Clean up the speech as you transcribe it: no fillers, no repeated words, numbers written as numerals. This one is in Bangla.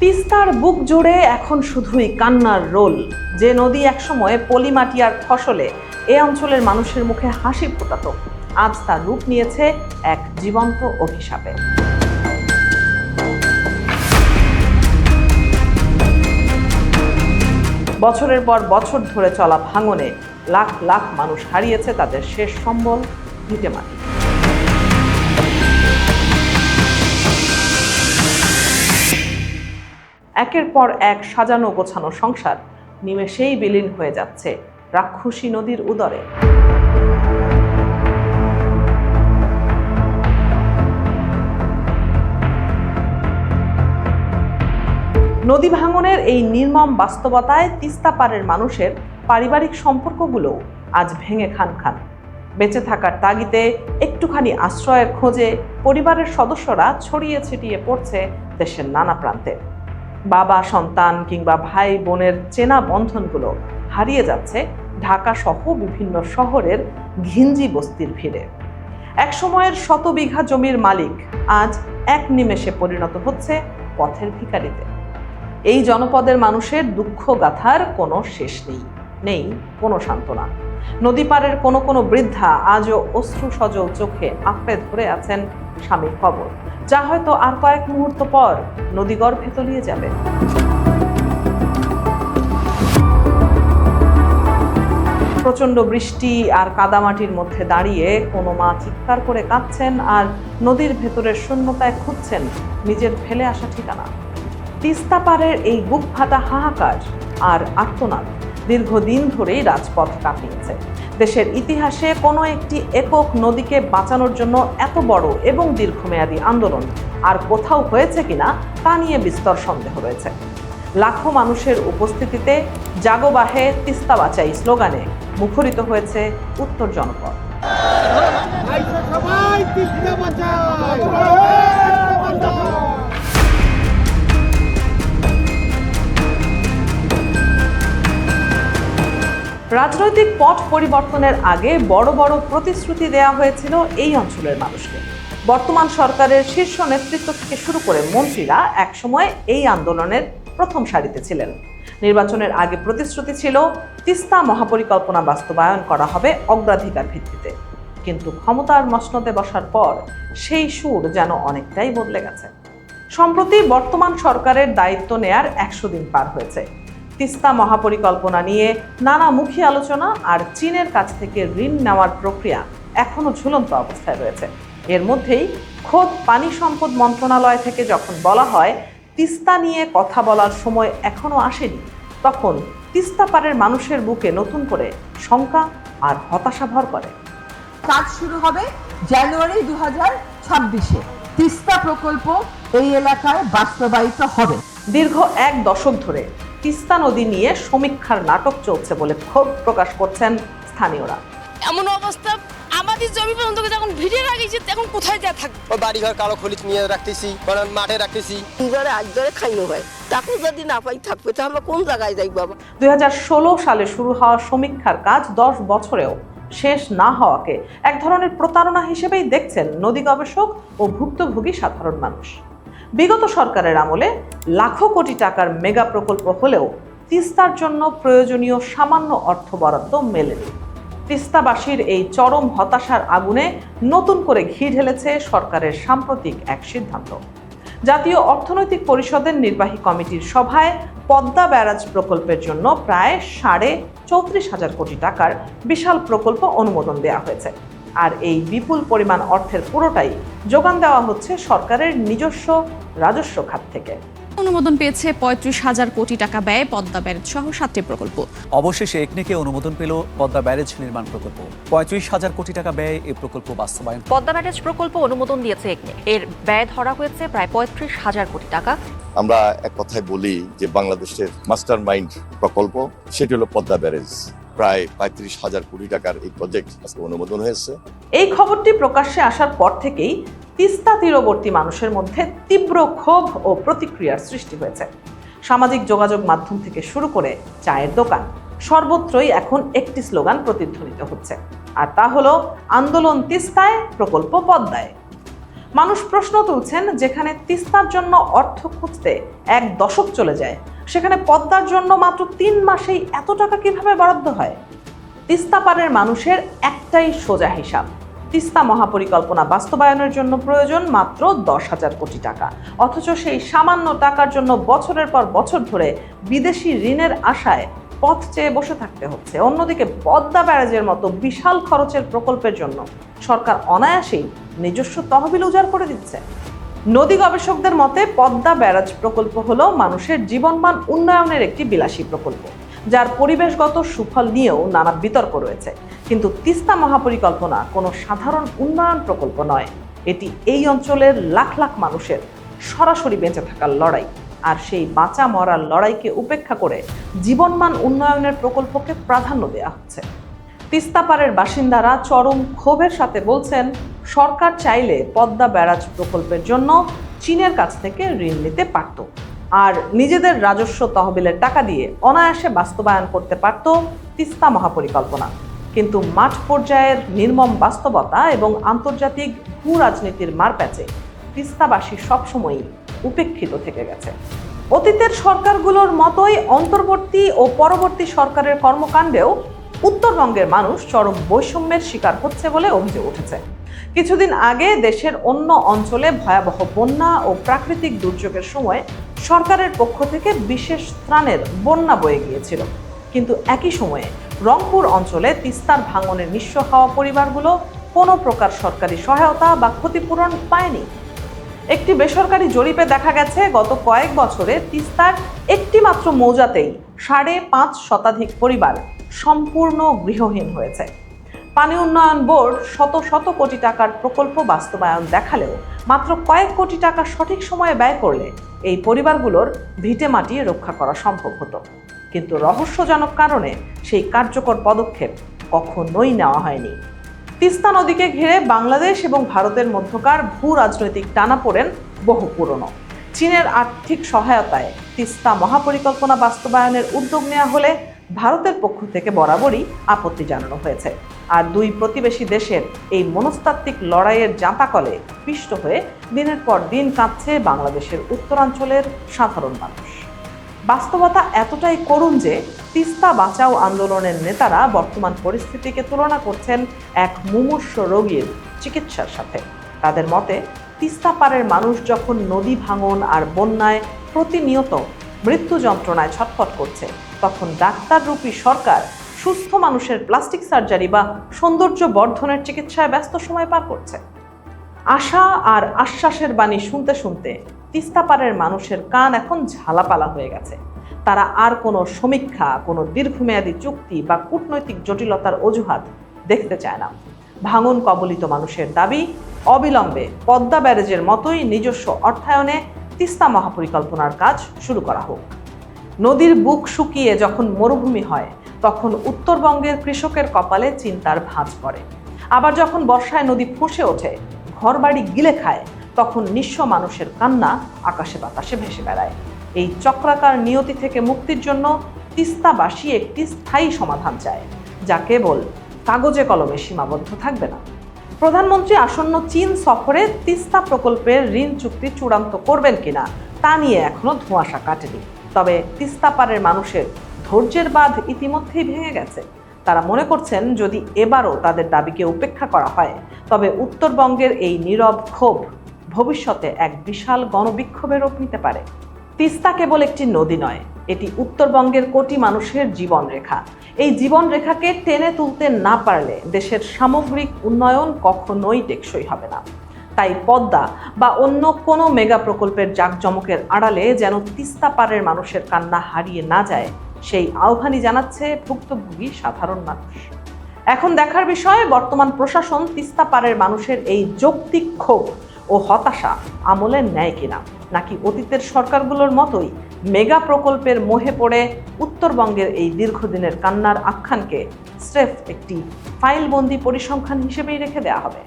তিস্তার বুক জুড়ে এখন শুধুই কান্নার রোল। যে নদী একসময় পলিমাটি আর ফসলে এ অঞ্চলের মানুষের মুখে হাসি ফোটাতো, আজ তার রূপ নিয়েছে এক জীবন্ত অভিশাপে। বছরের পর বছর ধরে চলা ভাঙনে লাখ লাখ মানুষ হারিয়েছে তাদের শেষ সম্বল, ভিটেমাটি। একের পর এক সাজানো গোছানো সংসার নিমেষেই বিলীন হয়ে যাচ্ছে রাক্ষসী নদীর উদরে। নদী ভাঙনের এই নির্মম বাস্তবতায় তিস্তা পাড়ের মানুষের পারিবারিক সম্পর্কগুলোও আজ ভেঙে খান খান। বেঁচে থাকার তাগিদে একটুখানি আশ্রয়ের খোঁজে পরিবারের সদস্যরা ছড়িয়ে ছিটিয়ে পড়ছে দেশের নানা প্রান্তে। বাবা সন্তান কিংবা ভাই বোনের চেনা বন্ধনগুলো হারিয়ে যাচ্ছে ঢাকা সহ বিভিন্ন শহরের ঘিঞ্জি বস্তির ভিড়ে। এক সময়ের শত বিঘা জমির মালিক আজ এক নিমেষে পরিণত হচ্ছে পথের ভিখারিতে। এই জনপদের মানুষের দুঃখ গাথার কোনো শেষ নেই কোনো সান্ত্বনা। নদী পাড়ের কোনো বৃদ্ধা আজও অশ্রু সজল চোখে আঁকড়ে ধরে আছেন স্বামীর খবর, যা হয়তো আর কয়েক মুহূর্ত পর নদীগর্ভে তলিয়ে যাবে। প্রচণ্ড বৃষ্টি আর কাদামাটির মধ্যে দাঁড়িয়ে কোনো মা চিৎকার করে কাঁদছেন আর নদীর ভেতরের শূন্যতায় খুঁজছেন নিজের ফেলে আসা ঠিকানা। তিস্তা পাড়ের এই বুক ফাটা হাহাকার আর আর্তনাদ দীর্ঘদিন ধরেই রাজপথ কাঁপিয়েছে। দেশের ইতিহাসে কোনো একটি একক নদীকে বাঁচানোর জন্য এত বড় এবং দীর্ঘমেয়াদী আন্দোলন আর কোথাও হয়েছে কিনা তা নিয়ে বিস্তর সন্দেহ রয়েছে। লাখো মানুষের উপস্থিতিতে জাগো বাহে তিস্তা বাঁচাই স্লোগানে মুখরিত হয়েছে উত্তর জনপদ। রাজনৈতিক পট পরিবর্তনের আগে বড় বড় প্রতিশ্রুতি দেওয়া হয়েছিল এই অঞ্চলের মানুষকে। বর্তমান সরকারের শীর্ষ নেতৃত্ব থেকে শুরু করে মন্ত্রীরা একসময় এই আন্দোলনের প্রথম সারিতে ছিলেন। নির্বাচনের আগে প্রতিশ্রুতি ছিল তিস্তা মহাপরিকল্পনা বাস্তবায়ন করা হবে অগ্রাধিকার ভিত্তিতে, কিন্তু ক্ষমতার মসনদে বসার পর সেই সুর যেন অনেকটাই বদলে গেছে। সম্প্রতি বর্তমান সরকারের দায়িত্ব নেয়ার 100 দিন পার হয়েছে। তিস্তা মহাপরিকল্পনা নিয়ে নানামুখী আলোচনা আর চীনের কাছ থেকে ঋণ নেওয়ার প্রক্রিয়া এখনো ঝুলন্ত অবস্থায় রয়েছে। এর মধ্যেই খোদ পানি সম্পদ মন্ত্রণালয় থেকে যখন বলা হয় তিস্তা নিয়ে কথা বলার সময় এখনো আসেনি, তখন তিস্তা পাড়ের মানুষের বুকে নতুন করে শঙ্কা আর হতাশা ভর করে। কাজ শুরু হবে জানুয়ারি 2026-এ। তিস্তা প্রকল্প এই এলাকায় বাস্তবায়িত হবে। দীর্ঘ 1 দশক ধরে তিস্তা নদী নিয়ে সমীক্ষার নাটক চলছে বলে ক্ষোভ প্রকাশ করছেন স্থানীয়রা। এমন অবস্থা, আমাদের জমি পর্যন্ত যখন ভিড়ে লাগিয়েছে তখন কোথায় যা থাকবে? ওই বাড়িঘর কালো খলিচ নিয়ে রাখতেছি, মাঠে রাখতেছি। আজ ধরে খাইনো হয়, তাকে যদি না পাই থাকবে তা আমরা কোন জায়গায় যাই বাবা? 2016 সালে শুরু হওয়া সমীক্ষার কাজ 10 বছরেও শেষ না হওয়াকে এক ধরনের প্রতারণা হিসেবেই দেখছেন নদী গবেষক ও ভুক্তভোগী সাধারণ মানুষ। বিগত সরকারের আমলে লাখো কোটি টাকার মেগা প্রকল্প হলেও তিস্তার জন্য প্রয়োজনীয় সামান্য অর্থ বরাদ্দ মেলেনি। তিস্তাবাসীর এই চরম হতাশার আগুনে নতুন করে ঘি ঢেলেছে সরকারের সাম্প্রতিক এক সিদ্ধান্ত। জাতীয় অর্থনৈতিক পরিষদের নির্বাহী কমিটির সভায় পদ্মা ব্যারাজ প্রকল্পের জন্য প্রায় 34,500 কোটি টাকার বিশাল প্রকল্প অনুমোদন দেওয়া হয়েছে। আর এই বিপুল পরিমাণ অর্থের পুরোটাই যোগান দেওয়া হচ্ছে সরকারের নিজস্ব রাজস্ব খাত থেকে। অনুমোদন পেয়েছে 35,000 কোটি টাকা ব্যয়ে পদ্মা ব্যারেজ সহ 7টি প্রকল্প। অবশেষে একনেকে অনুমোদন পেল পদ্মা ব্যারেজ নির্মাণ প্রকল্প। 35,000 কোটি টাকা ব্যয়ে এই প্রকল্প বাস্তবায়ন। পদ্মা ব্যারেজ প্রকল্প অনুমোদন দিয়েছে একনে। এর ব্যয় ধরা হয়েছে প্রায় 35,000 কোটি টাকা। আমরা এক কথায় বলি যে বাংলাদেশের মাস্টার মাইন্ড প্রকল্প সেটি হলো পদ্মা ব্যারেজ। প্রায় 35,000 কোটি টাকার এই প্রজেক্ট আজকে অনুমোদন হয়েছে। এই খবরটি প্রকাশ্যে আসার পর থেকেই তিস্তা তীরবর্তী মানুষের মধ্যে তীব্র ক্ষোভ ও প্রতিক্রিয়ার সৃষ্টি হয়েছে। সামাজিক যোগাযোগ মাধ্যম থেকে শুরু করে চায়ের দোকান সর্বত্রই এখন একটি স্লোগান প্রতিধ্বনিত হচ্ছে, আর তা হলো আন্দোলন তিস্তায়, প্রকল্প পদ্মায়। মানুষ প্রশ্ন তুলছেন, যেখানে তিস্তার জন্য অর্থ খুঁজতে 1 দশক চলে যায়, সেখানে পদ্মার জন্য মাত্র 3 মাসেই এত টাকা কিভাবে বরাদ্দ হয়? তিস্তা পারের মানুষের একটাই সোজা হিসাব, তিস্তা মহাপরিকল্পনা বাস্তবায়নের জন্য প্রয়োজন মাত্র 10,000 কোটি টাকা, অথচ সেই সামান্য টাকার জন্য বছরের পর বছর ধরে বিদেশি ঋণের আশায় পথ চেয়ে বসে থাকতে হচ্ছে। অন্যদিকে পদ্মা ব্যারাজের মতো বিশাল খরচের প্রকল্পের জন্য সরকার অনায়াসেই নিজস্ব তহবিল উজাড় করে দিচ্ছে। নদী গবেষকদের মতে পদ্মা ব্যারাজ প্রকল্প হলো মানুষের জীবনমান উন্নয়নের একটি বিলাসী প্রকল্প, যার পরিবেশগত সুফল নিয়েও নানা বিতর্ক রয়েছে। কিন্তু তিস্তা মহাপরিকল্পনা কোনো সাধারণ উন্নয়ন প্রকল্প নয়, এটি এই অঞ্চলের লাখ লাখ মানুষের সরাসরি বেঁচে থাকার লড়াই। আর সেই বাঁচা মরার লড়াইকে উপেক্ষা করে জীবনমান উন্নয়নের প্রকল্পকে প্রাধান্য দেওয়া হচ্ছে। তিস্তা পাড়ের বাসিন্দারা চরম ক্ষোভের সাথে বলছেন, সরকার চাইলে পদ্মা ব্যারাজ প্রকল্পের জন্য চীনের কাছ থেকে ঋণ নিতে পারত, আর নিজেদের রাজস্ব তহবিলের টাকা দিয়ে অনায়াসে বাস্তবায়ন করতে পারত তিস্তা মহাপরিকল্পনা। কিন্তু মাঠ পর্যায়ের নির্মম বাস্তবতা এবং আন্তর্জাতিক ভূ রাজনীতির মারপ্যাচে তিস্তাবাসী সবসময়ই উপেক্ষিত থেকে গেছে। অতীতের সরকারগুলোর মতোই অন্তর্বর্তী ও পরবর্তী সরকারের কর্মকাণ্ডেও উত্তরবঙ্গের মানুষ চরম বৈষম্যের শিকার হচ্ছে বলে অভিযোগ উঠেছে। কিছুদিন আগে দেশের অন্য অঞ্চলে ভয়াবহ বন্যা ও প্রাকৃতিক দুর্যোগের সময় সরকারের পক্ষ থেকে বিশেষ ত্রাণের বন্যা বয়ে গিয়েছিল, কিন্তু একই সময়ে রংপুর অঞ্চলে তিস্তার ভাঙনে নিঃস্ব হওয়া পরিবারগুলো কোনো প্রকার সরকারি সহায়তা বা ক্ষতিপূরণ পায়নি। একটি বেসরকারি জরিপে দেখা গেছে, গত কয়েক বছরে তিস্তার একটি মাত্র মৌজাতেই 5.5 শতাধিক পরিবার সম্পূর্ণ গৃহহীন হয়েছে। পানি উন্নয়ন বোর্ড শত শত কোটি টাকার প্রকল্প বাস্তবায়ন দেখালেও মাত্র কয়েক কোটি টাকা সঠিক সময়ে ব্যয় করলে এই পরিবারগুলোর ভিটেমাটি রক্ষা করা সম্ভব হতো। কিন্তু রহস্যজনক কারণে সেই কার্যকর পদক্ষেপ কখনোই নেওয়া হয়নি। তিস্তা নদীকে ঘিরে বাংলাদেশ এবং ভারতের মধ্যকার ভূ রাজনৈতিক টানাপোড়েন বহু পুরনো। চীনের আর্থিক সহায়তায় তিস্তা মহাপরিকল্পনা বাস্তবায়নের উদ্যোগ নেওয়া হলে ভারতের পক্ষ থেকে বরাবরই আপত্তি জানানো হয়েছে। আর দুই প্রতিবেশী দেশের এই মনস্তাত্ত্বিক লড়াইয়ের জাঁতাকলে পিষ্ট হয়ে দিনের পর দিন কাঁদছে বাংলাদেশের উত্তরাঞ্চলের সাধারণ মানুষ। বাস্তবতা এতটাই করুণ যে তিস্তা বাঁচাও আন্দোলনের নেতারা বর্তমান পরিস্থিতিকে তুলনা করছেন এক মুমূর্ষু রোগীর চিকিৎসার সাথে। তাদের মতে, তিস্তা পাড়ের মানুষ যখন নদী ভাঙন আর বন্যায় প্রতিনিয়ত মৃত্যু যন্ত্রণায় ছটফট করছে, তখন ডাক্তাররূপী সরকার সুস্থ মানুষের প্লাস্টিক সার্জারি বা সৌন্দর্য বর্ধনের চিকিৎসায় ব্যস্ত সময় পার করছে। আশা আর আশ্বাসের বাণী শুনতে শুনতে তিস্তা পাড়ের মানুষের কান এখন ঝালাপালা হয়ে গেছে। তারা আর কোনো সমীক্ষা, কোনো দীর্ঘমেয়াদী চুক্তি বা কূটনৈতিক জটিলতার অজুহাত দেখতে চায় না। ভাঙন কবলিত মানুষের দাবি, অবিলম্বে পদ্মা ব্যারেজের মতোই নিজস্ব অর্থায়নে তিস্তা মহাপরিকল্পনার কাজ শুরু করা হোক। নদীর বুক শুকিয়ে যখন মরুভূমি হয়, তখন উত্তরবঙ্গের কৃষকের কপালে চিন্তার ভাঁজ পড়ে। আবার যখন বর্ষায় নদী ফুঁসে ওঠে, ঘরবাড়ি গিলে খায়, তখন নিঃস্ব মানুষের কান্না আকাশে বাতাসে ভেসে বেড়ায়। এই চক্রাকার নিয়তি থেকে মুক্তির জন্য তিস্তাবাসী একটি স্থায়ী সমাধান চায়, যা কেবল কাগজে কলমে সীমাবদ্ধ থাকবে না। প্রধানমন্ত্রী আসন্ন চীন সফরে তিস্তা প্রকল্পের ঋণ চুক্তি চূড়ান্ত করবেন কিনা তা নিয়ে এখনো ধোঁয়াশা কাটেনি। তবে তিস্তা পাড়ের মানুষের ধৈর্যের বাঁধ ইতিমধ্যেই ভেঙে গেছে। তারা মনে করছেন, যদি এবারও তাদের দাবিকে উপেক্ষা করা হয়, তবে উত্তরবঙ্গের এই নীরব ক্ষোভ ভবিষ্যতে এক বিশাল গণবিক্ষোভের রূপ নিতে পারে। তিস্তা কেবল একটি নদী নয়, এটি উত্তরবঙ্গের কোটি মানুষের জীবনরেখা। এই জীবনরেখাকে টেনে তুলতে না পারলে দেশের সামগ্রিক উন্নয়ন কখনোই টেকসই হবে না। তাই পদ্মা বা অন্য কোনো মেগা প্রকল্পের জাঁকজমকের আড়ালে যেন তিস্তা পাড়ের মানুষের কান্না হারিয়ে না যায়, সেই আহ্বানই জানাচ্ছে ভুক্তভোগী সাধারণ মানুষ। এখন দেখার বিষয়, বর্তমান প্রশাসন তিস্তা পাড়ের মানুষের এই যৌক্তিক ক্ষোভ ও হতাশা আমলে নেয় কিনা, নাকি অতীতের সরকারগুলোর মতোই মেগা প্রকল্পের মোহে পড়ে উত্তরবঙ্গের এই দীর্ঘদিনের কান্নার আখ্যানকে স্রেফ একটি ফাইলবন্দি পরিসংখ্যান হিসেবেই রেখে দেওয়া হবে।